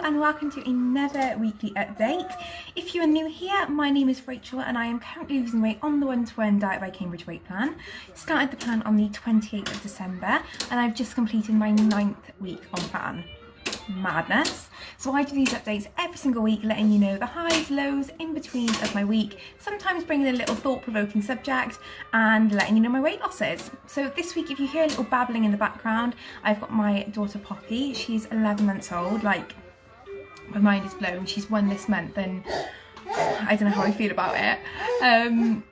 and welcome to another weekly update. If you are new here, my name is Rachel and I am currently losing weight on the One-to-One Diet by Cambridge weight plan. Started the plan on the 28th of December and I've just completed my 9th week on plan. Madness. So I do these updates every single week, letting you know the highs, lows, in between of my week, sometimes bringing a little thought-provoking subject and letting you know my weight losses. So this week, if you hear a little babbling in the background, I've got my daughter Poppy. She's 11 months old. Like, my mind is blown. She's 1 this month and I don't know how I feel about it.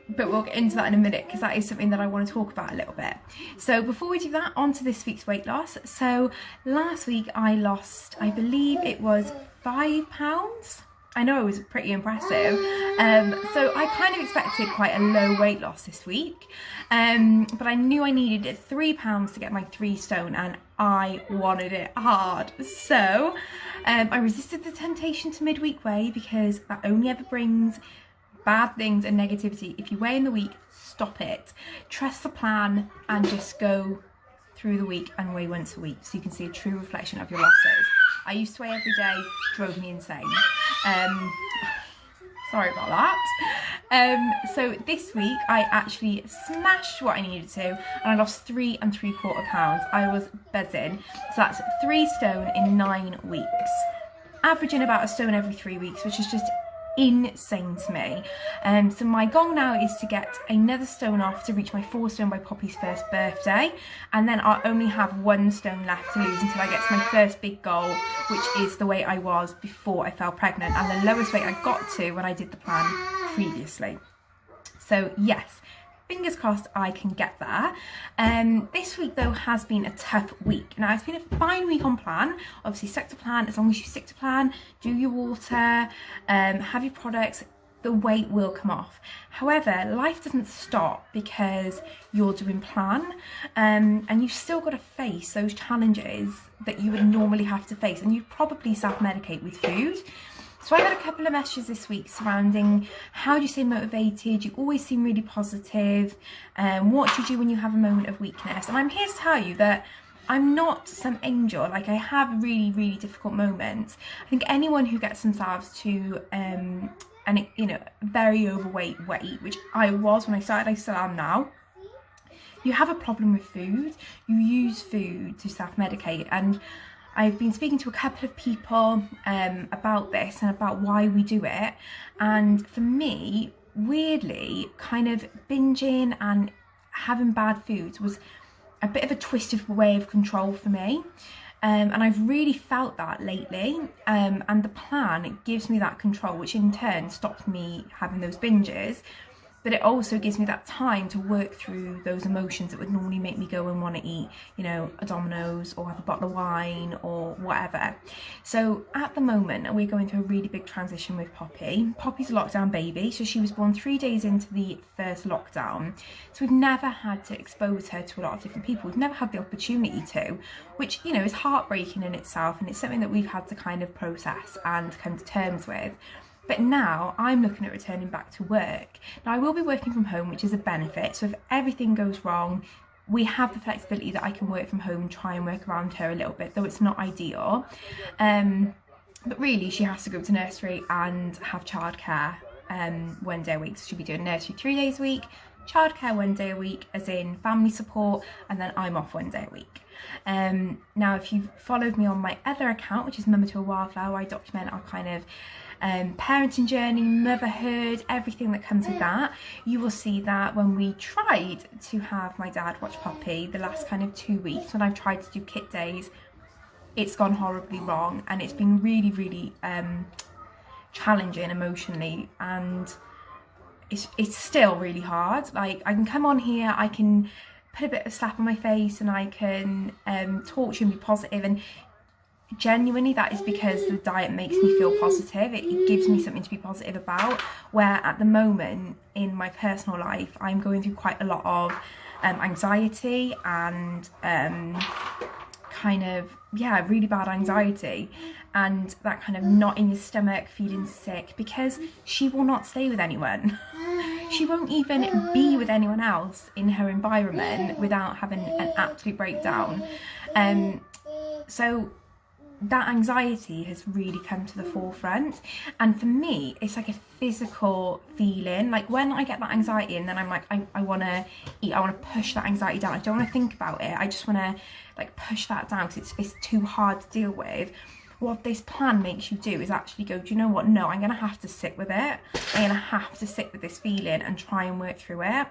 But we'll get into that in a minute because that is something that I want to talk about a little bit. So before we do that, on to this week's weight loss. So last week I lost, I believe it was 5 pounds. I know it was pretty impressive. So I kind of expected quite a low weight loss this week. But I knew I needed 3 pounds to get my 3 stone and I wanted it hard. So I resisted the temptation to midweek weigh because that only ever brings bad things and negativity. If you weigh in the week, stop it. Trust the plan and just go through the week and weigh once a week so you can see a true reflection of your losses. I used to weigh every day, drove me insane. Sorry about that. So this week I actually smashed what I needed to and I lost 3 3/4 pounds. I was buzzing. So that's 3 stone in 9 weeks. Averaging about a stone every 3 weeks, which is just insane to me. So my goal now is to get another stone off to reach my 4 stone by Poppy's first birthday, and then I'll only have 1 stone left to lose until I get to my first big goal, which is the weight I was before I fell pregnant and the lowest weight I got to when I did the plan previously. So yes, fingers crossed I can get there. This week though has been a tough week. Now it's been a fine week on plan. Obviously stick to plan. As long as you stick to plan, do your water, have your products, the weight will come off. However, life doesn't stop because you're doing plan, and you've still got to face those challenges that you would normally have to face, and you probably self-medicate with food. So I got a couple of messages this week surrounding how do you stay motivated, you always seem really positive, what do you do when you have a moment of weakness? And I'm here to tell you that I'm not some angel. Like, I have really, really difficult moments. I think anyone who gets themselves to very overweight weight, which I was when I started, I still am now, you have a problem with food, you use food to self-medicate. And I've been speaking to a couple of people about this and about why we do it, and for me, weirdly, kind of binging and having bad foods was a bit of a twisted way of control for me, and I've really felt that lately, and the plan gives me that control, which in turn stops me having those binges. But it also gives me that time to work through those emotions that would normally make me go and want to eat, you know, a Domino's or have a bottle of wine or whatever. So at the moment, we're going through a really big transition with Poppy. Poppy's a lockdown baby, so she was born 3 days into the first lockdown. So we've never had to expose her to a lot of different people. We've never had the opportunity to, which, you know, is heartbreaking in itself. And it's something that we've had to kind of process and come to terms with. But now I'm looking at returning back to work. Now I will be working from home, which is a benefit. So if everything goes wrong, we have the flexibility that I can work from home and try and work around her a little bit, though it's not ideal. But really she has to go to nursery and have childcare 1 day a week. So she'll be doing nursery 3 days a week, childcare 1 day a week, as in family support, and then I'm off 1 day a week. Now if you've followed me on my other account, which is Mama to a Wildflower, I document our kind of parenting journey, motherhood, everything that comes with that. You will see that when we tried to have my dad watch Poppy the last kind of 2 weeks, when I've tried to do kit days, it's gone horribly wrong, and it's been really, really challenging emotionally, and it's still really hard. Like, I can come on here, I can put a bit of slap on my face and I can talk to you and be positive, and genuinely that is because the diet makes me feel positive. It gives me something to be positive about, where at the moment in my personal life I'm going through quite a lot of anxiety and kind of, yeah, really bad anxiety, and that kind of knot in your stomach, feeling sick, because she will not stay with anyone. She won't even be with anyone else in her environment without having an absolute breakdown. So that anxiety has really come to the forefront. And for me, it's like a physical feeling. Like when I get that anxiety and then I'm like, I want to eat, I want to push that anxiety down. I don't want to think about it. I just want to like push that down because it's too hard to deal with. What this plan makes you do is actually go, do you know what? No, I'm going to have to sit with it. I'm going to have to sit with this feeling and try and work through it.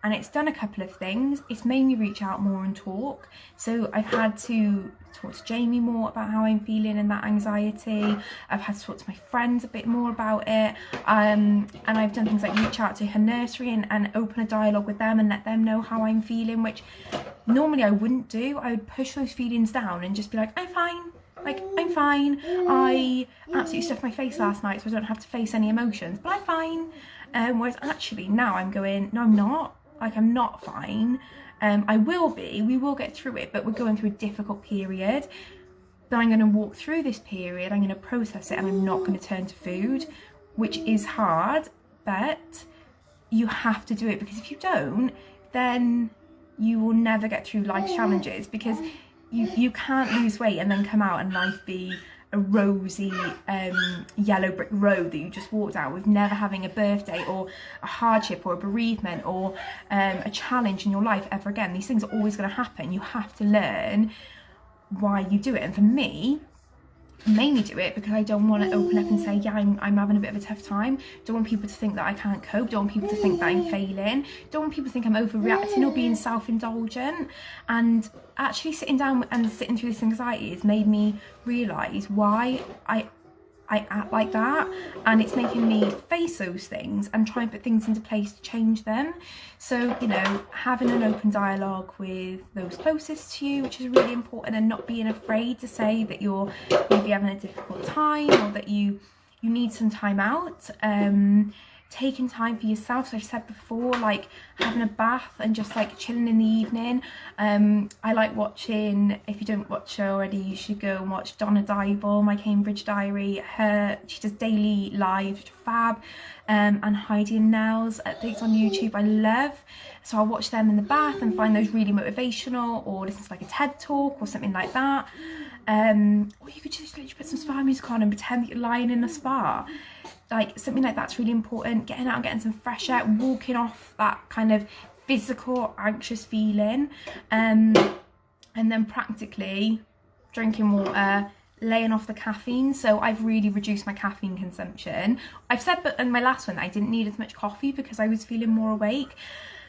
And it's done a couple of things. It's made me reach out more and talk. So I've had to talk to Jamie more about how I'm feeling and that anxiety. I've had to talk to my friends a bit more about it. And I've done things like reach out to her nursery and open a dialogue with them and let them know how I'm feeling, which normally I wouldn't do. I would push those feelings down and just be like, I'm fine. Like, I'm fine. I absolutely stuffed my face last night, so I don't have to face any emotions, but I'm fine. Whereas actually now I'm going, no, I'm not. Like, I'm not fine. I will be. We will get through it, but we're going through a difficult period. But I'm going to walk through this period. I'm going to process it, and I'm not going to turn to food, which is hard, but you have to do it, because if you don't, then you will never get through life's challenges, because you can't lose weight and then come out and life be a rosy yellow brick road that you just walked down with never having a birthday or a hardship or a bereavement or a challenge in your life ever again. These things are always going to happen. You have to learn why you do it. And for me, mainly do it because I don't want to open up and say, yeah, I'm having a bit of a tough time. Don't want people to think that I can't cope. Don't want people to think that I'm failing. Don't want people to think I'm overreacting or being self-indulgent. And actually sitting down and sitting through this anxiety has made me realise why I act like that, and it's making me face those things and try and put things into place to change them. So, you know, having an open dialogue with those closest to you, which is really important, and not being afraid to say that you're maybe having a difficult time or that you need some time out. Taking time for yourself, so I've said before, like having a bath and just like chilling in the evening. I like watching, if you don't watch her already, you should go and watch Donna Dybel, My Cambridge Diary. She does daily live, which are fab. And Heidi and Nels things on YouTube I love, so I'll watch them in the bath and find those really motivational, or listen to like a TED talk or something like that. Or you could just literally put some spa music on and pretend that you're lying in a spa. Like, something like that's really important. Getting out and getting some fresh air, walking off that kind of physical anxious feeling, and then practically drinking water, laying off the caffeine. So I've really reduced my caffeine consumption. I've said that in my last one that I didn't need as much coffee because I was feeling more awake.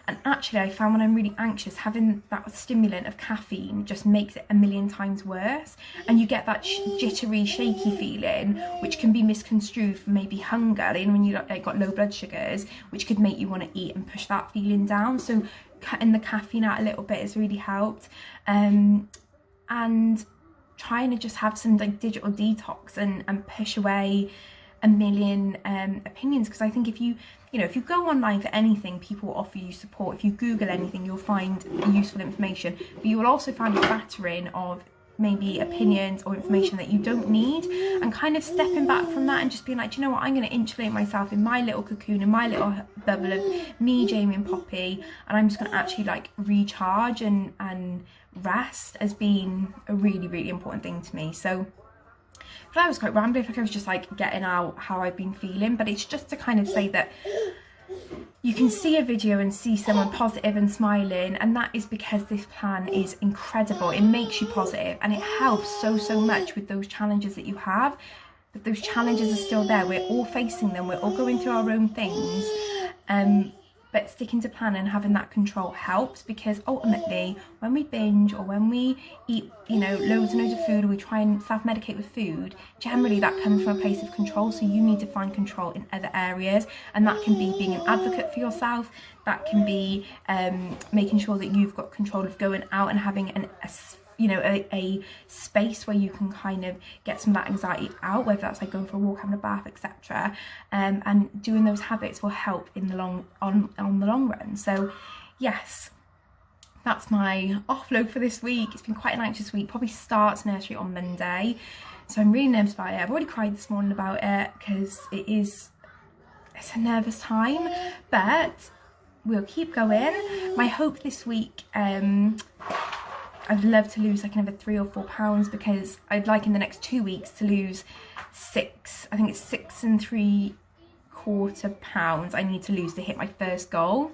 And actually I found when I'm really anxious, having that stimulant of caffeine just makes it a million times worse. And you get that jittery, shaky feeling, which can be misconstrued for maybe hunger, and when you got low blood sugars, which could make you want to eat and push that feeling down. So cutting the caffeine out a little bit has really helped. And trying to just have some like digital detox and push away a million opinions, because I think if you go online for anything, people will offer you support. If you Google anything, you'll find useful information, but you will also find a battering of maybe opinions or information that you don't need, and kind of stepping back from that and just being like, do you know what, I'm going to insulate myself in my little cocoon, in my little bubble of me, Jamie and Poppy, and I'm just going to actually like recharge and rest as being a really, really important thing to me. So I was quite rambling, like I was just like getting out how I've been feeling, but it's just to kind of say that you can see a video and see someone positive and smiling, and that is because this plan is incredible. It makes you positive and it helps so much with those challenges that you have. But those challenges are still there. We're all facing them. We're all going through our own things. But sticking to plan and having that control helps, because ultimately when we binge or when we eat, loads and loads of food, or we try and self-medicate with food, generally that comes from a place of control. So you need to find control in other areas, and that can be being an advocate for yourself. That can be making sure that you've got control of going out and having a space where you can kind of get some of that anxiety out, whether that's like going for a walk, having a bath, etc. And doing those habits will help in the long run. So yes, that's my offload for this week. It's been quite an anxious week. Probably starts nursery on Monday, so I'm really nervous about it. I've already cried this morning about it because it's a nervous time, but we'll keep going. My hope this week I'd love to lose like another 3 or 4 pounds, because I'd like in the next 2 weeks to lose 6, I think it's 6¾ pounds I need to lose to hit my first goal.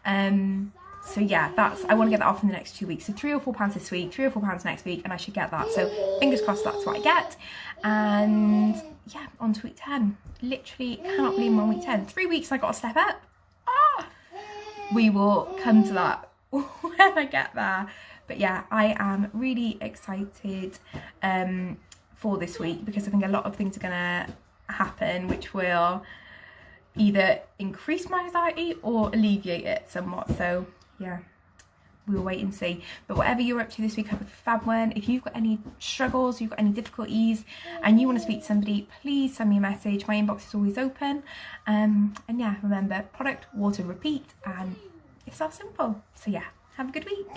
So yeah, I want to get that off in the next 2 weeks. So 3 or 4 pounds this week, 3 or 4 pounds next week, and I should get that. So fingers crossed that's what I get. And yeah, on to week 10. Literally cannot believe I'm on week 10. 3 weeks I got to step up. We will come to that when I get there. But yeah, I am really excited for this week, because I think a lot of things are gonna happen which will either increase my anxiety or alleviate it somewhat. So yeah, we'll wait and see. But whatever you're up to this week, have a fab one. If you've got any struggles, you've got any difficulties, and you want to speak to somebody, please send me a message. My inbox is always open. And yeah, remember, product, water, repeat, and it's that simple. So yeah, have a good week.